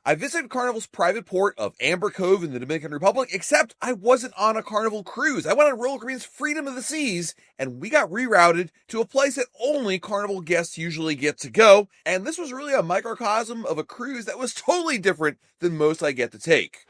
I visited Carnival's private port of Amber Cove in the Dominican Republic, except I wasn't on a Carnival cruise. I went on Royal Caribbean's Freedom of the Seas, and we got rerouted to a place that only Carnival guests usually get to go, and this was really a microcosm of a cruise that was totally different than most I get to take.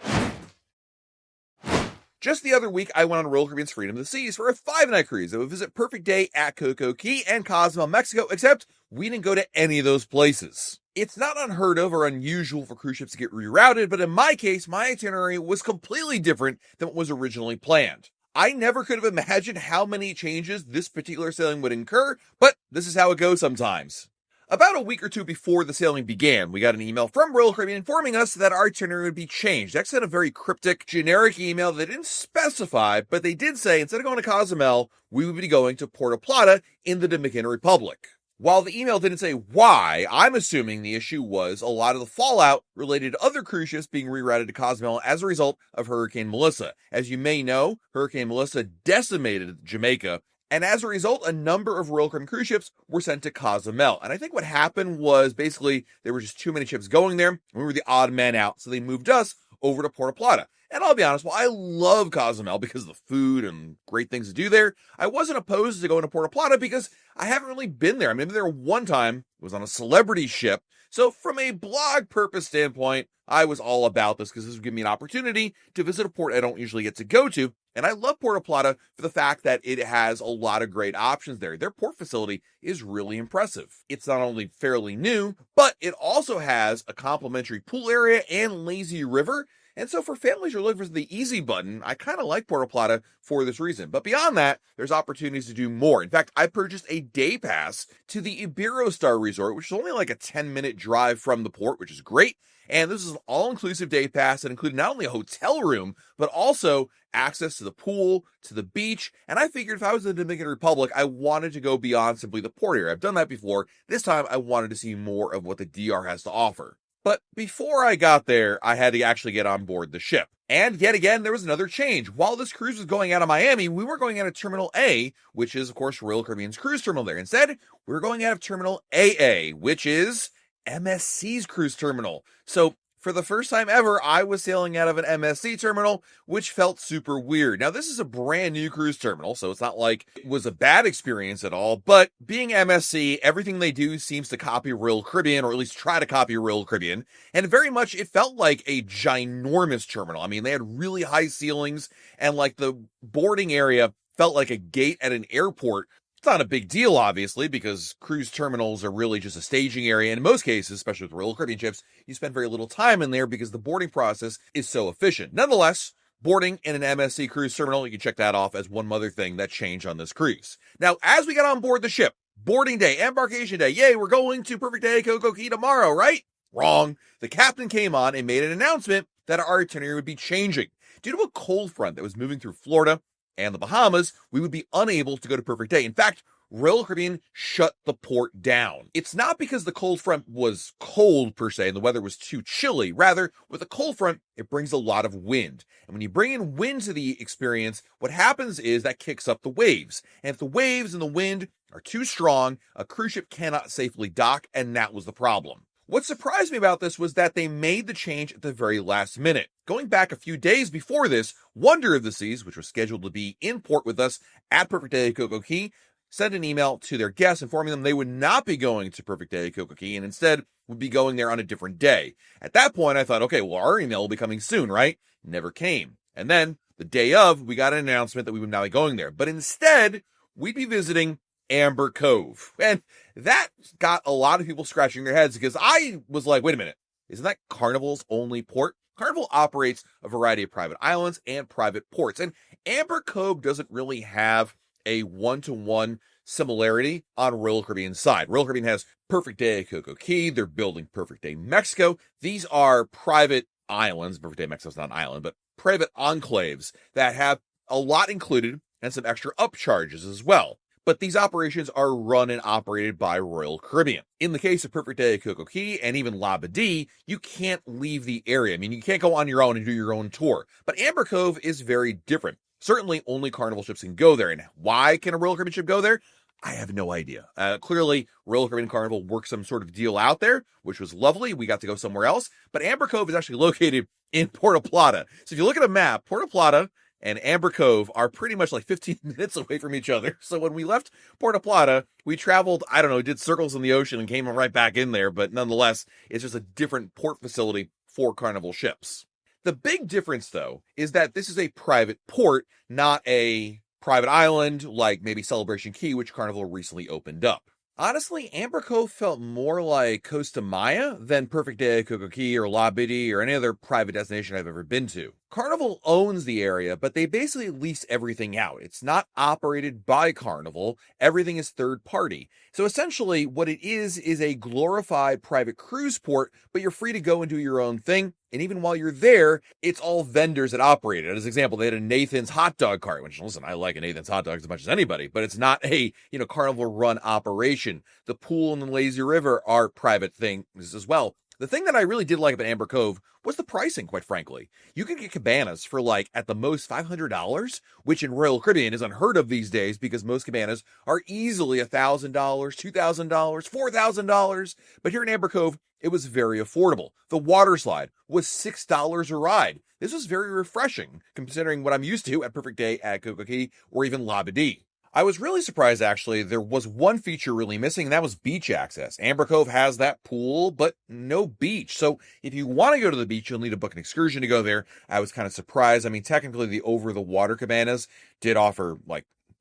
Just the other week, I went on Royal Caribbean's Freedom of the Seas for a 5-night cruise that would visit Perfect Day at Coco Key and Cozumel, Mexico, except we didn't go to any of those places. It's not unheard of or unusual for cruise ships to get rerouted, but in my case, my itinerary was completely different than what was originally planned. I never could have imagined how many changes this particular sailing would incur, but this is how it goes sometimes. About a week or two before the sailing began, we got an email from Royal Caribbean informing us that our itinerary would be changed. They sent a very cryptic, generic email that didn't specify, but they did say instead of going to Cozumel, we would be going to Puerto Plata in the Dominican Republic. While the email didn't say why, I'm assuming the issue was a lot of the fallout related to other cruise ships being rerouted to Cozumel as a result of Hurricane Melissa. As you may know, Hurricane Melissa decimated Jamaica, and as a result, a number of Royal Caribbean cruise ships were sent to Cozumel. And I think what happened was basically there were just too many ships going there, and we were the odd man out, so they moved us over to Puerto Plata. And I'll be honest, while I love Cozumel because of the food and great things to do there, I wasn't opposed to going to Puerto Plata because I haven't really been there. I mean, I've been there one time. It was on a celebrity ship. So from a blog purpose standpoint, I was all about this because this would give me an opportunity to visit a port I don't usually get to go to. And I love Puerto Plata for the fact that it has a lot of great options there. Their port facility is really impressive. It's not only fairly new, but it also has a complimentary pool area and lazy river. And so for families who are looking for the easy button, I kind of like Puerto Plata for this reason. But beyond that, there's opportunities to do more. In fact, I purchased a day pass to the Iberostar Resort, which is only like a 10-minute drive from the port, which is great. And this is an all-inclusive day pass that included not only a hotel room, but also access to the pool, to the beach. And I figured if I was in the Dominican Republic, I wanted to go beyond simply the port area. I've done that before. This time, I wanted to see more of what the DR has to offer. But before I got there, I had to actually get on board the ship. And yet again, there was another change. While this cruise was going out of Miami, we weren't going out of Terminal A, which is, of course, Royal Caribbean's cruise terminal there. Instead, we were going out of Terminal AA, which is MSC's cruise terminal. So for the first time ever, I was sailing out of an MSC terminal, which felt super weird. Now, this is a brand new cruise terminal, so it's not like it was a bad experience at all, but being MSC, everything they do seems to copy Royal Caribbean, or at least try to copy Royal Caribbean, and very much it felt like a ginormous terminal. I mean, they had really high ceilings, and like the boarding area felt like a gate at an airport. It's not a big deal, obviously, because cruise terminals are really just a staging area. And in most cases, especially with Royal Caribbean ships, you spend very little time in there because the boarding process is so efficient. Nonetheless, boarding in an MSC cruise terminal, you can check that off as one other thing that changed on this cruise. Now, as we got on board the ship, boarding day, embarkation day, yay, we're going to Perfect Day Coco Key tomorrow, right? Wrong. The captain came on and made an announcement that our itinerary would be changing. Due to a cold front that was moving through Florida and the Bahamas, we would be unable to go to Perfect Day. In fact, Royal Caribbean shut the port down. It's not because the cold front was cold per se and the weather was too chilly. Rather, with a cold front, it brings a lot of wind. And when you bring in wind to the experience, what happens is that kicks up the waves. And if the waves and the wind are too strong, a cruise ship cannot safely dock, and that was the problem. What surprised me about this was that they made the change at the very last minute. Going back a few days before this, Wonder of the Seas, which was scheduled to be in port with us at Perfect Day Coco Key, sent an email to their guests informing them they would not be going to Perfect Day Coco Key and instead would be going there on a different day. At that point, I thought, okay, well, our email will be coming soon, right? Never came. And then the day of, we got an announcement that we would now be going there. But instead, we'd be visiting Amber Cove. And that got a lot of people scratching their heads because I was like, wait a minute, isn't that Carnival's only port? Carnival operates a variety of private islands and private ports. And Amber Cove doesn't really have a one-to-one similarity on Royal Caribbean's side. Royal Caribbean has Perfect Day Coco Key. They're building Perfect Day Mexico. These are private islands. Perfect Day Mexico is not an island, but private enclaves that have a lot included and some extra upcharges as well. But these operations are run and operated by Royal Caribbean. In the case of Perfect Day Coco Key and even Labadee, you can't leave the area. I mean, you can't go on your own and do your own tour. But Amber Cove is very different. Certainly only Carnival ships can go there. And why can a Royal Caribbean ship go there? I have no idea. Clearly, Royal Caribbean Carnival worked some sort of deal out there, which was lovely. We got to go somewhere else. But Amber Cove is actually located in Puerto Plata. So if you look at a map, Puerto Plata and Amber Cove are pretty much like 15 minutes away from each other. So when we left Puerto Plata, we traveled, I don't know, did circles in the ocean and came right back in there. But nonetheless, it's just a different port facility for Carnival ships. The big difference, though, is that this is a private port, not a private island like maybe Celebration Key, which Carnival recently opened up. Honestly, Amber Cove felt more like Costa Maya than Perfect Day at Coco Key or La Biddy or any other private destination I've ever been to. Carnival owns the area, but they basically lease everything out. It's not operated by Carnival. Everything is third party. So essentially what it is a glorified private cruise port, but you're free to go and do your own thing. And even while you're there, it's all vendors that operate it. As an example, they had a Nathan's hot dog cart, which, listen, I like a Nathan's hot dog as much as anybody, but it's not a, Carnival run operation. The pool and the lazy river are private things as well. The thing that I really did like about Amber Cove was the pricing, quite frankly. You can get cabanas for at the most $500, which in Royal Caribbean is unheard of these days because most cabanas are easily $1,000, $2,000, $4,000. But here in Amber Cove, it was very affordable. The water slide was $6 a ride. This was very refreshing, considering what I'm used to at Perfect Day at Coco Key or even La Biddy. I was really surprised, actually. There was one feature really missing, and that was beach access. Amber Cove has that pool, but no beach. So if you want to go to the beach, you'll need to book an excursion to go there. I was kind of surprised. I mean, technically, the over-the-water cabanas did offer,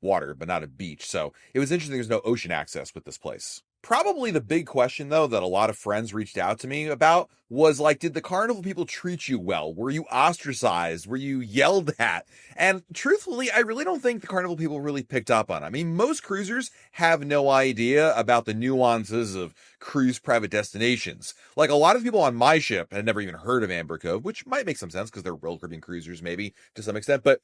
water, but not a beach. So it was interesting there's no ocean access with this place. Probably the big question, though, that a lot of friends reached out to me about was did the Carnival people treat you well? Were you ostracized? Were you yelled at? And truthfully, I really don't think the Carnival people really picked up on it. I mean, most cruisers have no idea about the nuances of cruise private destinations. A lot of people on my ship had never even heard of Amber Cove, which might make some sense because they're Royal Caribbean cruisers, maybe to some extent, but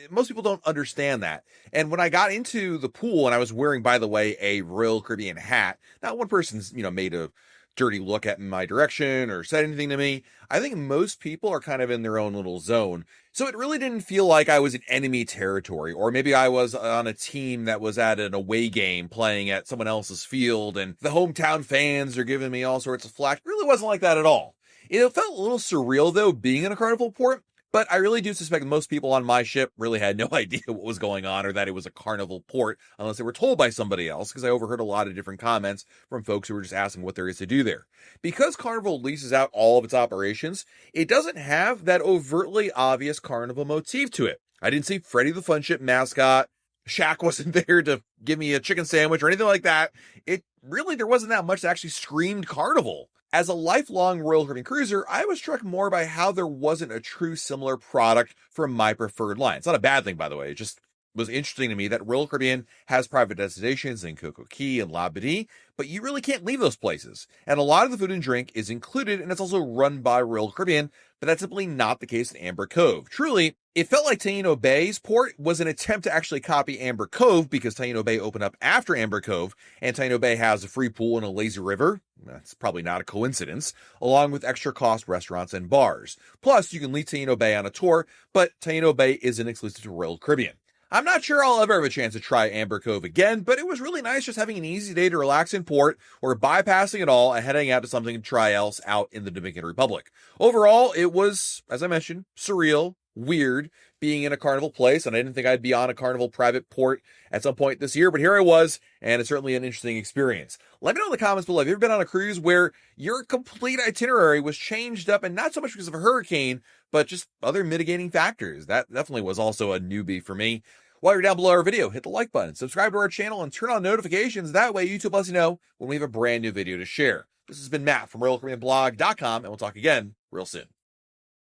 most people don't understand that. And when I got into the pool, and I was wearing, by the way, a Royal Caribbean hat, not one person's, made a dirty look at my direction or said anything to me. I think most people are kind of in their own little zone. So it really didn't feel like I was in enemy territory, or maybe I was on a team that was at an away game playing at someone else's field, and the hometown fans are giving me all sorts of flack. It really wasn't like that at all. It felt a little surreal, though, being in a Carnival port. But I really do suspect most people on my ship really had no idea what was going on or that it was a Carnival port unless they were told by somebody else, because I overheard a lot of different comments from folks who were just asking what there is to do there. Because Carnival leases out all of its operations, it doesn't have that overtly obvious Carnival motif to it. I didn't see Freddy the Fun Ship mascot. Shaq wasn't there to give me a chicken sandwich or anything like that. There wasn't that much that actually screamed Carnival. As a lifelong Royal Caribbean cruiser, I was struck more by how there wasn't a true similar product from my preferred line. It's not a bad thing, by the way. It just was interesting to me that Royal Caribbean has private destinations in Coco Key and La Biddy, but you really can't leave those places. And a lot of the food and drink is included, and it's also run by Royal Caribbean, but that's simply not the case in Amber Cove. Truly, it felt like Taino Bay's port was an attempt to actually copy Amber Cove because Taino Bay opened up after Amber Cove, and Taino Bay has a free pool and a lazy river. That's probably not a coincidence, along with extra cost restaurants and bars. Plus, you can leave Taino Bay on a tour, but Taino Bay isn't exclusive to Royal Caribbean. I'm not sure I'll ever have a chance to try Amber Cove again, but it was really nice just having an easy day to relax in port or bypassing it all and heading out to something to try else out in the Dominican Republic. Overall, it was, as I mentioned, surreal, weird, being in a Carnival place, and I didn't think I'd be on a Carnival private port at some point this year, but here I was, and it's certainly an interesting experience. Let me know in the comments below, have you ever been on a cruise where your complete itinerary was changed up, and not so much because of a hurricane, but just other mitigating factors? That definitely was also a newbie for me. While you're down below our video, hit the like button, subscribe to our channel, and turn on notifications. That way YouTube lets you know when we have a brand new video to share. This has been Matt from RoyalCaribbeanBlog.com, and we'll talk again real soon.